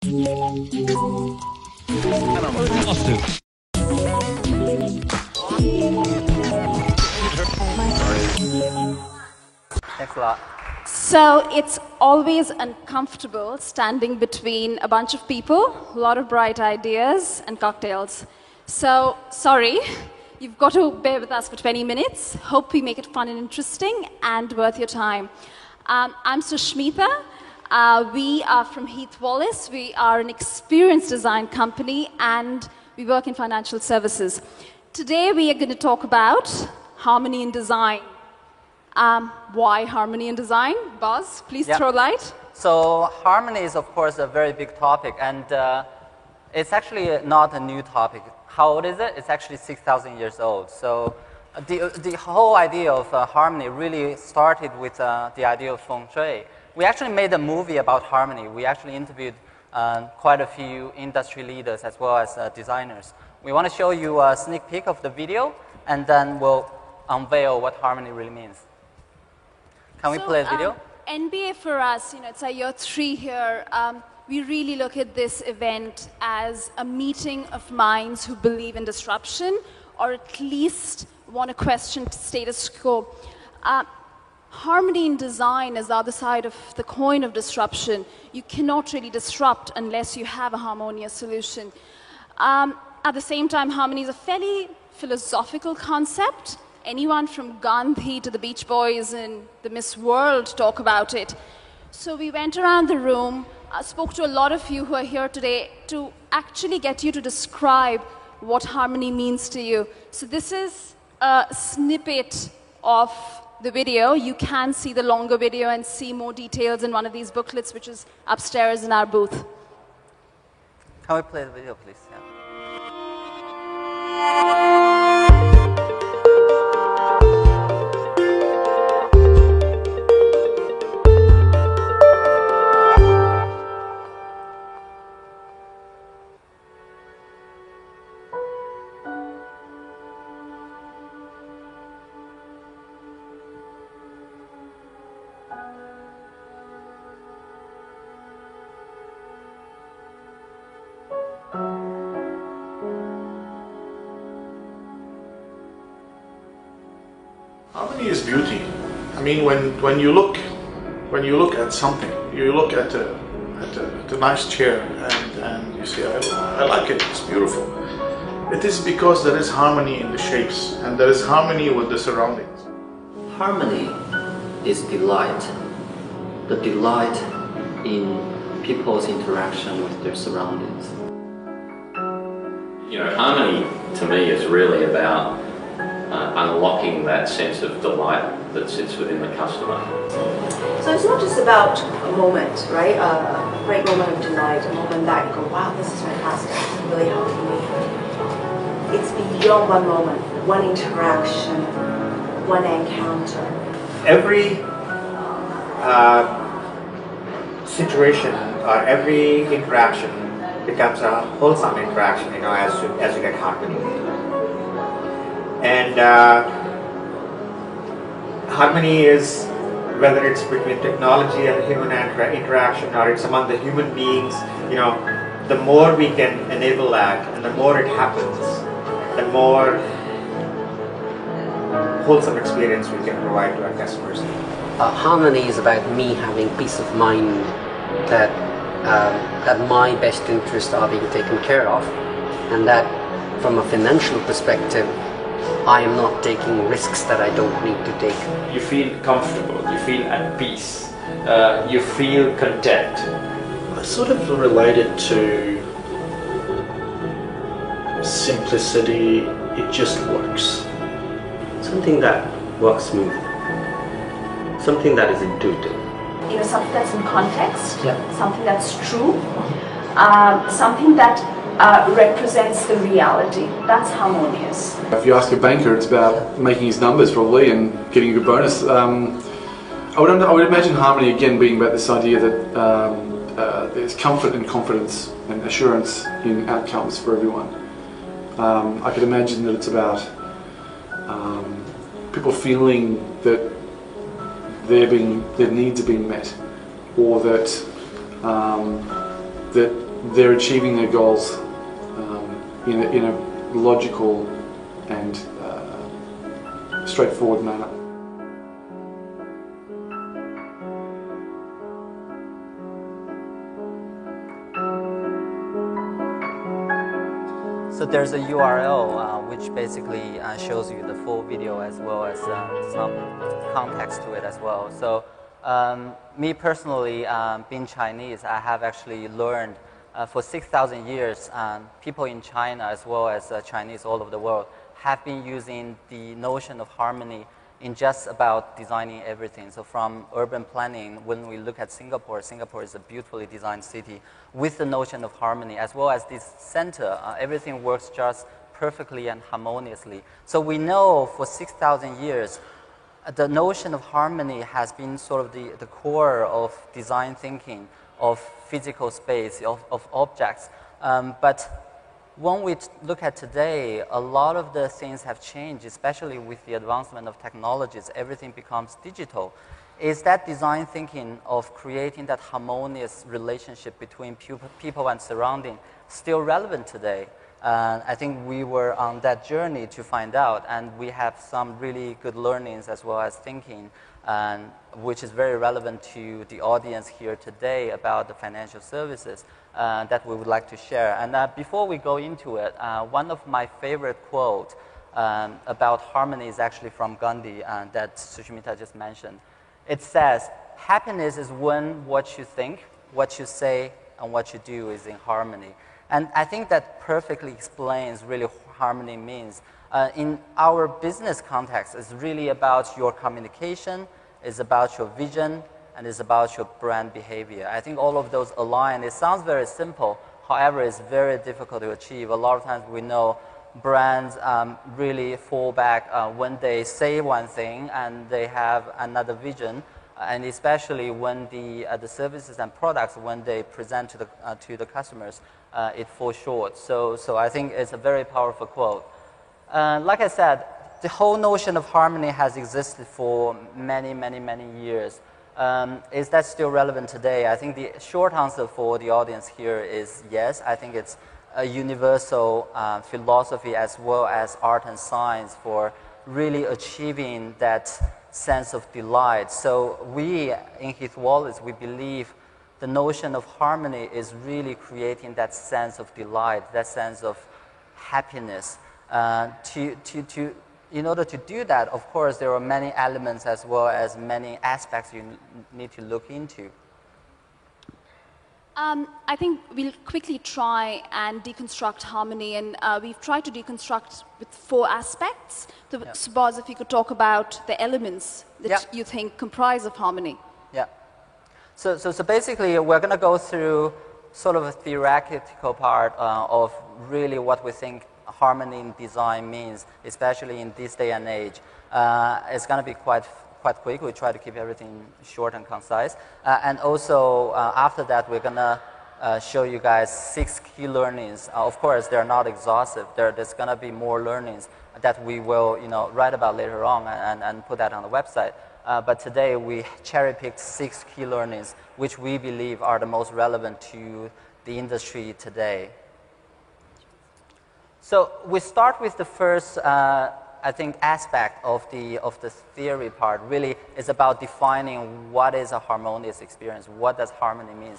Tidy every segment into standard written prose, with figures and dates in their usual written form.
Thanks a lot. So it's always uncomfortable standing between a bunch of people, a lot of bright ideas, and cocktails. So, sorry, you've got to bear with us for 20 minutes. Hope we make it fun and interesting and worth your time. I'm Sushmita. We are from Heath Wallace. We are an experience design company, and we work in financial services. Today, we are going to talk about harmony in design. Why harmony in design? Buzz, please throw light. So harmony is, of course, a very big topic, and it's actually not a new topic. How old is it? It's actually 6,000 years old. So the whole idea of harmony really started with the idea of feng shui. We actually made a movie about harmony. We actually interviewed quite a few industry leaders as well as designers. We want to show you a sneak peek of the video, and then we'll unveil what harmony really means. Can we play a video? NBA for us, it's our year 3 here. We really look at this event as a meeting of minds who believe in disruption, or at least want to question status quo. Harmony in design is the other side of the coin of disruption. You cannot really disrupt unless you have a harmonious solution. At the same time, harmony is a fairly philosophical concept. Anyone from Gandhi to the Beach Boys and the Miss World talk about it. So we went around the room, spoke to a lot of you who are here today to actually get you to describe what harmony means to you. So this is a snippet of the video. You can see the longer video and see more details in one of these booklets, which is upstairs in our booth. Can we play the video, please? Yeah. Harmony is beauty. I mean, when you look at something, you look at a nice chair and you say, I like it. It's beautiful. It is because there is harmony in the shapes and there is harmony with the surroundings. Harmony is delight. The delight in people's interaction with their surroundings. Harmony to me is really about unlocking that sense of delight that sits within the customer. So it's not just about a moment, right? A great moment of delight, a moment that you go, wow, this is fantastic, it's really helping me. It's beyond one moment, one interaction, one encounter. Every situation or every interaction becomes a wholesome interaction, as you get harmony. And harmony is, whether it's between technology and human interaction, or it's among the human beings, the more we can enable that and the more it happens, the more wholesome experience we can provide to our customers. Harmony is about me having peace of mind that my best interests are being taken care of, and that from a financial perspective, I am not taking risks that I don't need to take. You feel comfortable, you feel at peace, you feel content. I sort of relate it to simplicity. It just works. Something that works smooth. Something that is intuitive. Something that's in context, something that's true, something that represents the reality. That's harmonious. If you ask a banker, it's about making his numbers probably and getting a good bonus. I would imagine harmony again being about this idea that there's comfort and confidence and assurance in outcomes for everyone. I could imagine that it's about people feeling that their needs are being met, or that that they're achieving their goals in a logical and straightforward manner. So there's a URL which basically shows you the full video as well as some context to it as well. So me personally, being Chinese, I have actually learned for 6,000 years, people in China as well as Chinese all over the world have been using the notion of harmony in just about designing everything. So from urban planning, when we look at Singapore, Singapore is a beautifully designed city with the notion of harmony, as well as this center, everything works just perfectly and harmoniously. So we know for 6,000 years, the notion of harmony has been sort of the core of design thinking, of physical space, of objects. But when we look at today, a lot of the things have changed, especially with the advancement of technologies. Everything becomes digital. Is that design thinking of creating that harmonious relationship between people and surrounding still relevant today? I think we were on that journey to find out, and we have some really good learnings as well as thinking, which is very relevant to the audience here today about the financial services that we would like to share. And before we go into it, one of my favorite quotes about harmony is actually from Gandhi that Sushmita just mentioned. It says, "Happiness is when what you think, what you say, and what you do is in harmony." And I think that perfectly explains really what harmony means. In our business context, it's really about your communication, it's about your vision, and it's about your brand behavior. I think all of those align. It sounds very simple, however, it's very difficult to achieve. A lot of times we know brands really fall back when they say one thing and they have another vision, and especially when the services and products, when they present to the customers, it falls short. So I think it's a very powerful quote. Like I said, the whole notion of harmony has existed for many, many, many years. Is that still relevant today? I think the short answer for the audience here is yes. I think it's a universal philosophy as well as art and science for really achieving that sense of delight. So we, in Heath Wallace, we believe the notion of harmony is really creating that sense of delight, that sense of happiness. In order to do that, of course, there are many elements as well as many aspects you need to look into. I think we'll quickly try and deconstruct harmony, and we've tried to deconstruct with 4 aspects. So suppose if you could talk about the elements that you think comprise of harmony. Yeah. So basically, we're going to go through sort of a theoretical part of really what we think harmony in design means, especially in this day and age. It's going to be quite quick. We try to keep everything short and concise. And also, after that, we're going to show you guys 6 key learnings. Of course, they're not exhaustive. There's going to be more learnings that we will write about later on and put that on the website. But today, we cherry-picked 6 key learnings, which we believe are the most relevant to the industry today. So we start with the first, I think, aspect of the theory part. Really, is about defining what is a harmonious experience. What does harmony mean?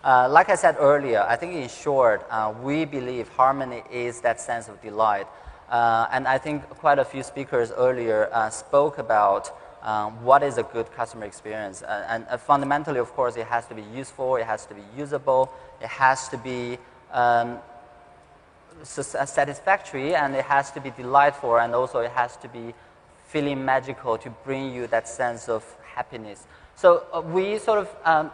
Like I said earlier, I think in short, we believe harmony is that sense of delight. And I think quite a few speakers earlier spoke about what is a good customer experience. And fundamentally, of course, it has to be useful, it has to be usable, it has to be satisfactory, and it has to be delightful, and also it has to be feeling magical to bring you that sense of happiness. So we sort of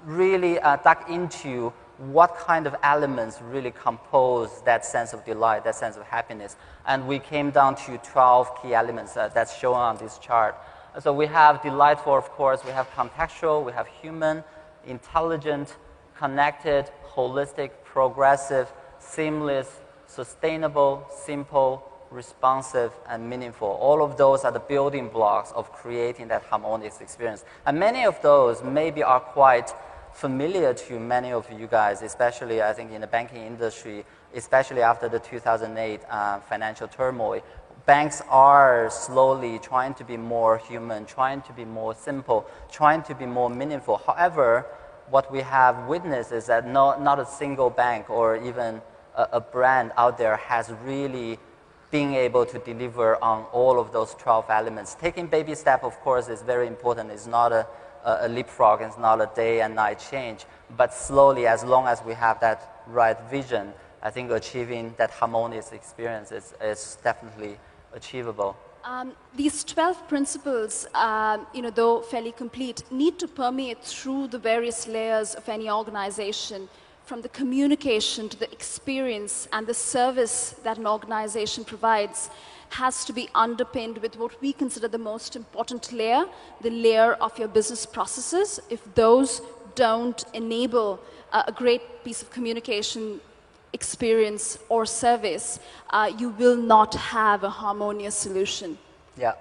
really dug into what kind of elements really compose that sense of delight, that sense of happiness. And we came down to 12 key elements that's shown on this chart. So we have delightful, of course, we have contextual, we have human, intelligent, connected, holistic, progressive, seamless, sustainable, simple, responsive, and meaningful. All of those are the building blocks of creating that harmonious experience. And many of those maybe are quite familiar to many of you guys, especially I think in the banking industry, especially after the 2008 financial turmoil. Banks are slowly trying to be more human, trying to be more simple, trying to be more meaningful. However, what we have witnessed is that not a single bank or even a brand out there has really been able to deliver on all of those 12 elements. Taking baby step, of course, is very important. It's not a leapfrog, it's not a day and night change. But slowly, as long as we have that right vision, I think achieving that harmonious experience is definitely achievable. These 12 principles, though fairly complete, need to permeate through the various layers of any organization, from the communication to the experience and the service that an organization provides has to be underpinned with what we consider the most important layer, the layer of your business processes. If those don't enable a great piece of communication, experience or service, you will not have a harmonious solution. Yeah,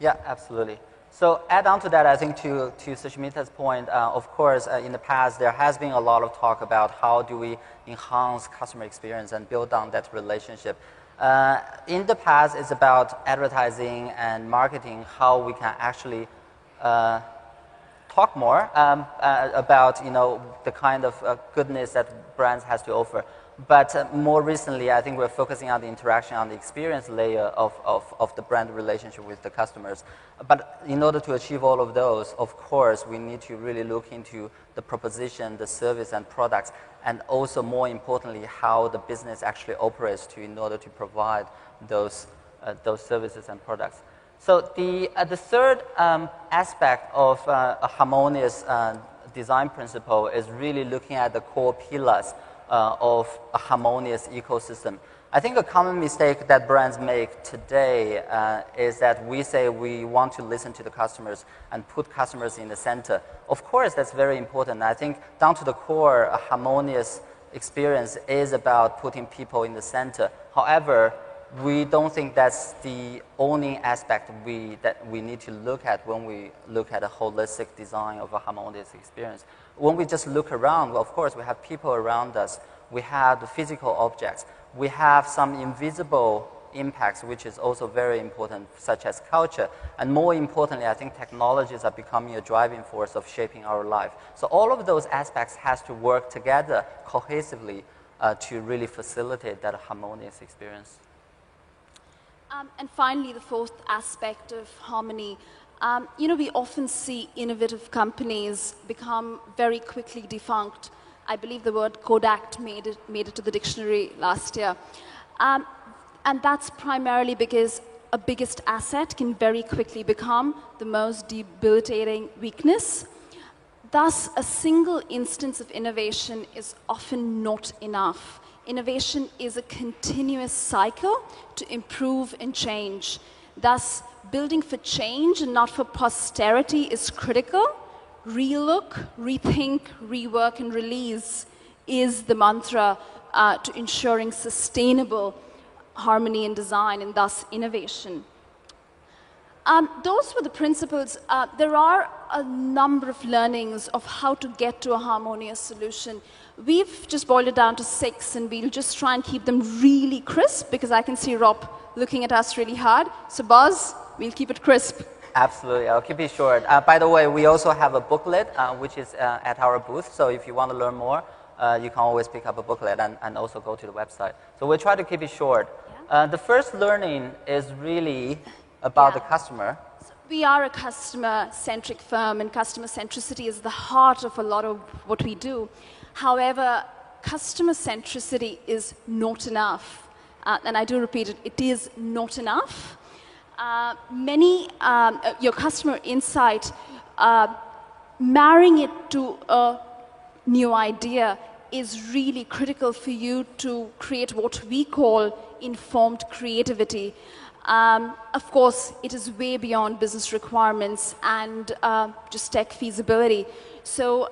yeah, absolutely. So add on to that, I think to Sushmita's point, of course, in the past there has been a lot of talk about how do we enhance customer experience and build on that relationship. In the past, it's about advertising and marketing, how we can actually talk more about the kind of goodness that brands has to offer. But more recently, I think we're focusing on the interaction, on the experience layer of the brand relationship with the customers. But in order to achieve all of those, of course, we need to really look into the proposition, the service and products, and also more importantly, how the business actually operates in order to provide those services and products. So the third aspect of a harmonious design principle is really looking at the core pillars of a harmonious ecosystem. I think a common mistake that brands make today is that we say we want to listen to the customers and put customers in the center. Of course, that's very important. I think down to the core, a harmonious experience is about putting people in the center. However, we don't think that's the only aspect that we need to look at when we look at a holistic design of a harmonious experience. When we just look around, well, of course, we have people around us. We have the physical objects. We have some invisible impacts, which is also very important, such as culture. And more importantly, I think technologies are becoming a driving force of shaping our life. So all of those aspects has to work together cohesively to really facilitate that harmonious experience. And finally, the fourth aspect of harmony. We often see innovative companies become very quickly defunct. I believe the word Kodak made it to the dictionary last year. And that's primarily because a biggest asset can very quickly become the most debilitating weakness. Thus, a single instance of innovation is often not enough. Innovation is a continuous cycle to improve and change. Thus, building for change and not for posterity is critical. Relook, rethink, rework, and release is the mantra to ensuring sustainable harmony in design and thus innovation. Those were the principles. There are a number of learnings of how to get to a harmonious solution. We've just boiled it down to 6, and we'll just try and keep them really crisp because I can see Rob looking at us really hard. So Buzz, we'll keep it crisp. Absolutely, I'll keep it short. By the way, we also have a booklet which is at our booth. So if you want to learn more, you can always pick up a booklet and also go to the website. So we'll try to keep it short. Yeah. The first learning is really about the customer. So we are a customer-centric firm, and customer centricity is the heart of a lot of what we do. However, customer centricity is not enough. And I do repeat it, it is not enough. Your customer insight, marrying it to a new idea is really critical for you to create what we call informed creativity. Of course, it is way beyond business requirements and just tech feasibility. So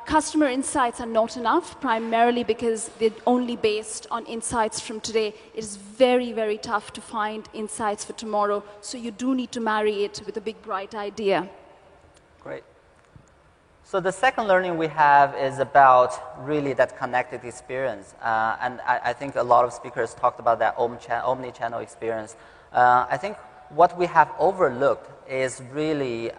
customer insights are not enough, primarily because they're only based on insights from today. It is very, very tough to find insights for tomorrow. So you do need to marry it with a big, bright idea. Great. So the second learning we have is about really that connected experience. And I think a lot of speakers talked about that omni-channel experience. I think what we have overlooked is really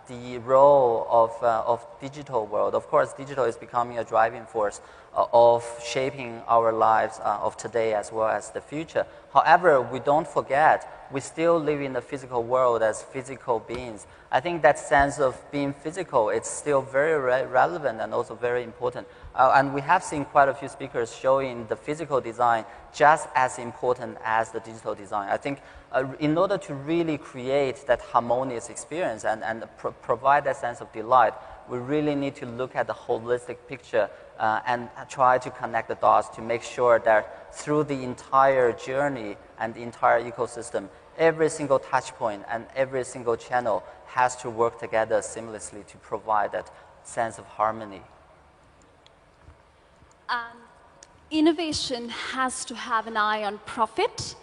the role of digital world. Of course, digital is becoming a driving force of shaping our lives of today as well as the future. However, we don't forget, we still live in the physical world as physical beings. I think that sense of being physical, it's still very relevant and also very important. And we have seen quite a few speakers showing the physical design just as important as the digital design. I think in order to really create that harmonious experience and provide that sense of delight, we really need to look at the holistic picture and try to connect the dots to make sure that through the entire journey and the entire ecosystem, every single touch point and every single channel has to work together seamlessly to provide that sense of harmony. Innovation has to have an eye on profit.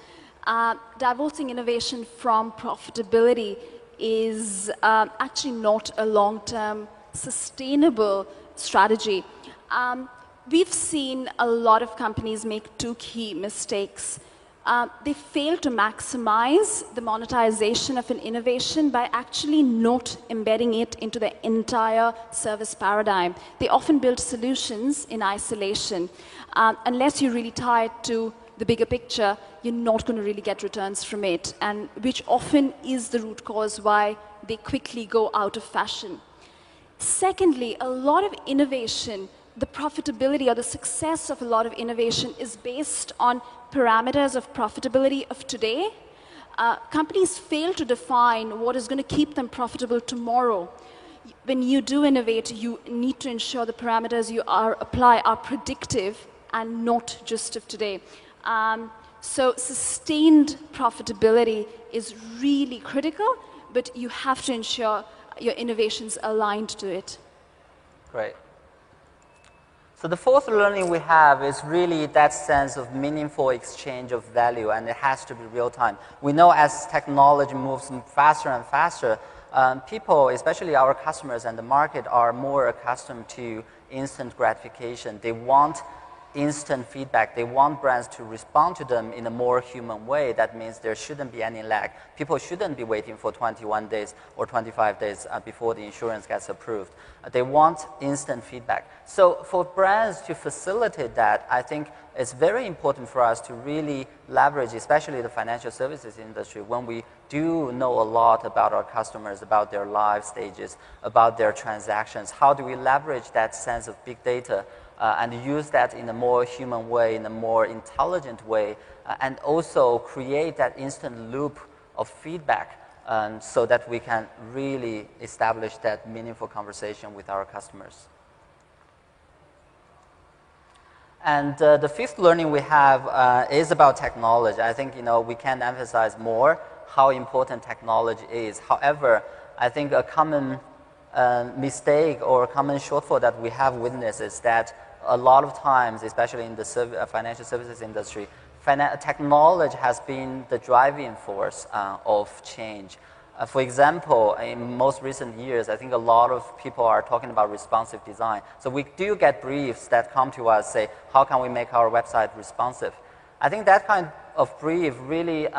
Divorcing innovation from profitability is actually not a long-term sustainable strategy. We've seen a lot of companies make two key mistakes. They fail to maximize the monetization of an innovation by actually not embedding it into the entire service paradigm. They often build solutions in isolation. Unless you really tie it to the bigger picture, you're not going to really get returns from it, and which often is the root cause why they quickly go out of fashion. Secondly, a lot of innovation, the profitability or the success of a lot of innovation is based on parameters of profitability of today. Companies fail to define what is going to keep them profitable tomorrow. When you do innovate, you need to ensure the parameters you apply are predictive and not just of today. So sustained profitability is really critical, but you have to ensure your innovations aligned to it. Great. So the fourth learning we have is really that sense of meaningful exchange of value, and it has to be real time. We know as technology moves faster and faster, people, especially our customers and the market, are more accustomed to instant gratification. They want instant feedback. They want brands to respond to them in a more human way. That means there shouldn't be any lag. People shouldn't be waiting for 21 days or 25 days before the insurance gets approved. They want instant feedback. So for brands to facilitate that, I think it's very important for us to really leverage, especially the financial services industry, when we do know a lot about our customers, about their life stages, about their transactions. How do we leverage that sense of big data and use that in a more human way, in a more intelligent way, and also create that instant loop of feedback so that we can really establish that meaningful conversation with our customers. And the fifth learning we have is about technology. I think we can emphasize more how important technology is. However, I think a common mistake or a common shortfall that we have witnessed is that a lot of times, especially in the financial services industry, technology has been the driving force of change. For example, in most recent years, I think a lot of people are talking about responsive design. So we do get briefs that come to us, say, how can we make our website responsive? I think that kind of brief really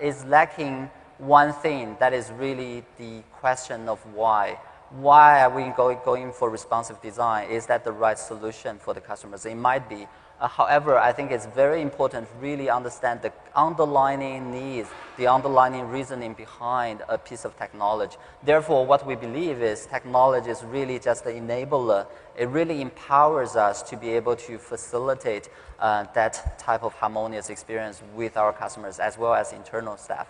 is lacking one thing, that is really the question of why. Why are we going for responsive design? Is that the right solution for the customers? It might be. However, I think it's very important to really understand the underlying needs, the underlying reasoning behind a piece of technology. Therefore, what we believe is technology is really just an enabler. It really empowers us to be able to facilitate that type of harmonious experience with our customers as well as internal staff.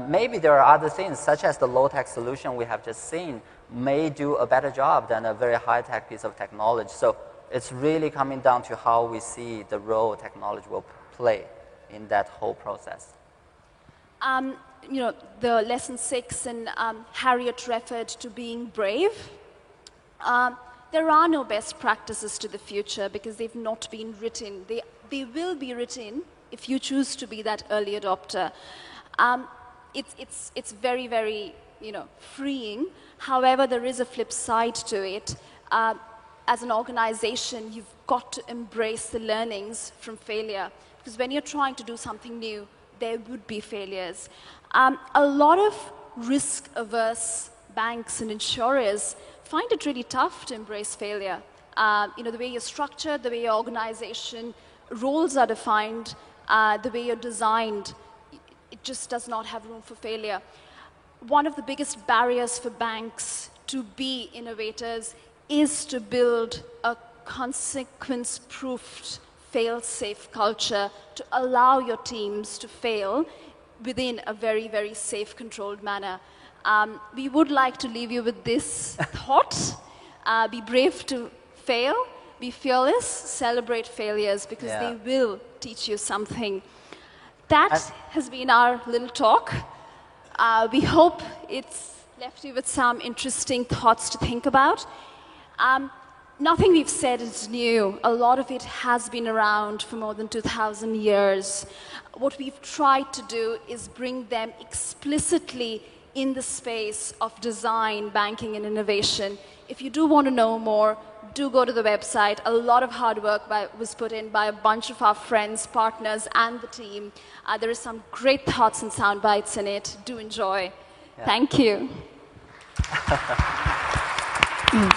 Maybe there are other things, such as the low-tech solution we have just seen, may do a better job than a very high-tech piece of technology. So it's really coming down to how we see the role technology will play in that whole process. The lesson 6, and Harriet referred to being brave. There are no best practices to the future because they've not been written. They will be written if you choose to be that early adopter. It's very, very freeing. However, there is a flip side to it. As an organization, you've got to embrace the learnings from failure. Because when you're trying to do something new, there would be failures. A lot of risk-averse banks and insurers find it really tough to embrace failure. The way you're structured, the way your organization roles are defined, the way you're designed, it just does not have room for failure. One of the biggest barriers for banks to be innovators is to build a consequence-proofed, fail-safe culture to allow your teams to fail within a very, very safe, controlled manner. We would like to leave you with this thought. Be brave to fail, be fearless, celebrate failures because they will teach you something. That has been our little talk. We hope it's left you with some interesting thoughts to think about. Nothing we've said is new. A lot of it has been around for more than 2,000 years. What we've tried to do is bring them explicitly in the space of design, banking, and innovation. If you do want to know more, do go to the website. A lot of hard work was put in by a bunch of our friends, partners, and the team. There are some great thoughts and sound bites in it. Do enjoy. Yeah. Thank you.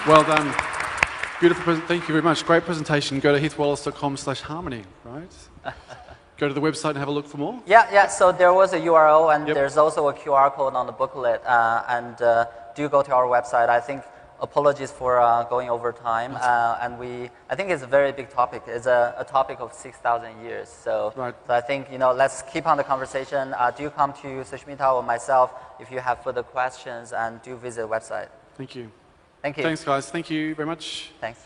Well done. Beautiful. Thank you very much. Great presentation. Go to heathwallace.com/harmony, right? Go to the website and have a look for more? Yeah. So there was a URL, and there's also a QR code on the booklet. Do go to our website. I think, apologies for going over time. I think it's a very big topic. It's a topic of 6,000 years. So I think, let's keep on the conversation. Do come to Sushmita or myself if you have further questions, and do visit the website. Thank you. Thank you. Thanks, guys. Thank you very much. Thanks.